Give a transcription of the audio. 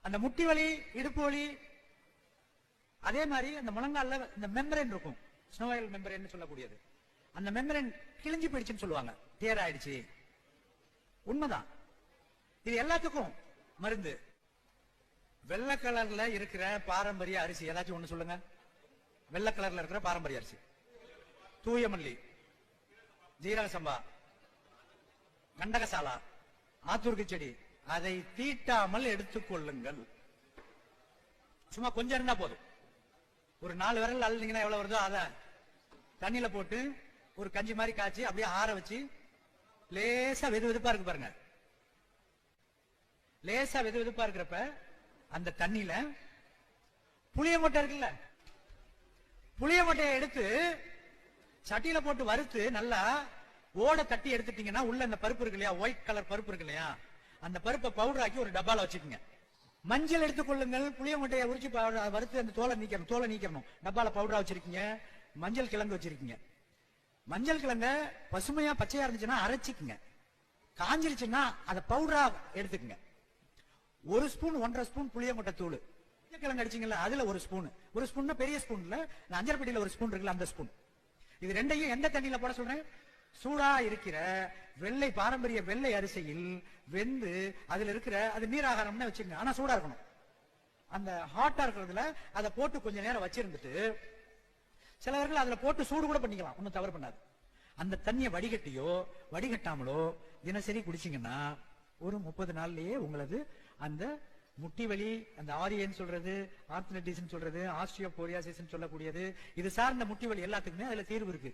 அந்த முட்டி வலி, இடுப்பு வலி, அதே மாதிரி அந்த முழங்கால இந்த மெம்பரேன் இருக்கும், ஸ்னோயல் மெம்பரேன் சொல்லக்கூடியது. அந்த மெம்பரேன் கிழிஞ்சு போயிடுச்சுன்னு சொல்லுவாங்க, டேர் ஆயிடுச்சு. உண்மைதான். இது எல்லாத்துக்கும் மருந்து. வெள்ளை கலர்ல இருக்கிற பாரம்பரிய அரிசி ஏதாச்சும் ஒண்ணு சொல்லுங்க. வெள்ளை கலர்ல இருக்கிற பாரம்பரிய அரிசி, தூய மல்லி, ஜீரக சம்பா, கண்டகசாலா, ஆத்தூர்க்கு செடி, அதை தீட்டாமல் எடுத்துக்கொள்ளுங்கள். சும்மா கொஞ்சம் இருந்தா போதும். ஒரு 4 விரல் அழுந்தீங்கன்னா எவ்வளவு வருதோ அத தண்ணியில போட்டு ஒரு கஞ்சி மாதிரி காய்ச்சி அப்படியே ஆற வச்சு லேசா வெது வெதுப்பா இருக்கு பாருங்க. லேசா வெது வெதுப்பா இருக்கிறப்ப அந்த தண்ணியில புளியங்கொட்டை இருக்குல்ல, புளியங்கொட்டையை எடுத்து சட்டியில போட்டு வறுத்து நல்லா ஓட தட்டி எடுத்துட்டீங்கன்னா உள்ள அந்த பருப்பு இருக்கு இல்லையா, ஒயிட் கலர் பருப்பு இருக்கு இல்லையா, அந்த பருப்பை பவுடர் ஆக்கி ஒரு டப்பால வச்சுக்கோங்க. மஞ்சள் எடுத்துக்கொள்ளுங்கள். புளியங்கொட்டையை உரிச்சு வறுத்து அந்த தோலை நீக்கணும். டப்பால பவுடரா வச்சிருக்கீங்க. மஞ்சள் கிழங்கு வச்சிருக்கீங்க. மஞ்சள் கிழங்க பசுமையா பச்சையா இருந்துச்சுன்னா அரைச்சிக்குங்க. காஞ்சிருச்சுன்னா அதை பவுடரா எடுத்துக்கங்க. 1 ஸ்பூன் 1.5 ஸ்பூன் புளியங்கொட்டை தூள். கிழங்கு அடிச்சீங்கல்ல அதுல 1 ஸ்பூன். 1 ஸ்பூன் பெரிய ஸ்பூன்ல, அஞ்சல்பட்டியில 1 ஸ்பூன் இருக்குல்ல அந்த ஸ்பூன். இது ரெண்டையும் எந்த தண்ணியில போட சொல்றேன்? சூடா இருக்கிற வெள்ளை பாரம்பரிய வெள்ளை அரிசியில் வெந்து அதுல இருக்கிற அது நீராகாரம்னு வச்சுங்க. ஆனா சூடா இருக்கணும். அந்த ஹாட்டா இருக்கிறதுல அதை போட்டு கொஞ்ச நேரம் வச்சிருந்துட்டு சிலவர்கள் அதுல போட்டு சூடு கூட பண்ணிக்கலாம், ஒன்னும் தவறு பண்ணாது. அந்த தண்ணியை வடிகட்டியோ வடிகட்டாமலோ தினசரி குடிச்சீங்கன்னா ஒரு 30 நாள்லயே உங்களது அந்த முட்டி வலி, அந்த ஆரியன் சொல்றது, ஆர்த்ரைட்டிஸ் சொல்றது, ஆஸ்டியோபோரியாசிஸ் சொல்லக்கூடியது, இது சார்ந்த முட்டி வலி எல்லாத்துக்குமே அதுல தீர்வு இருக்கு.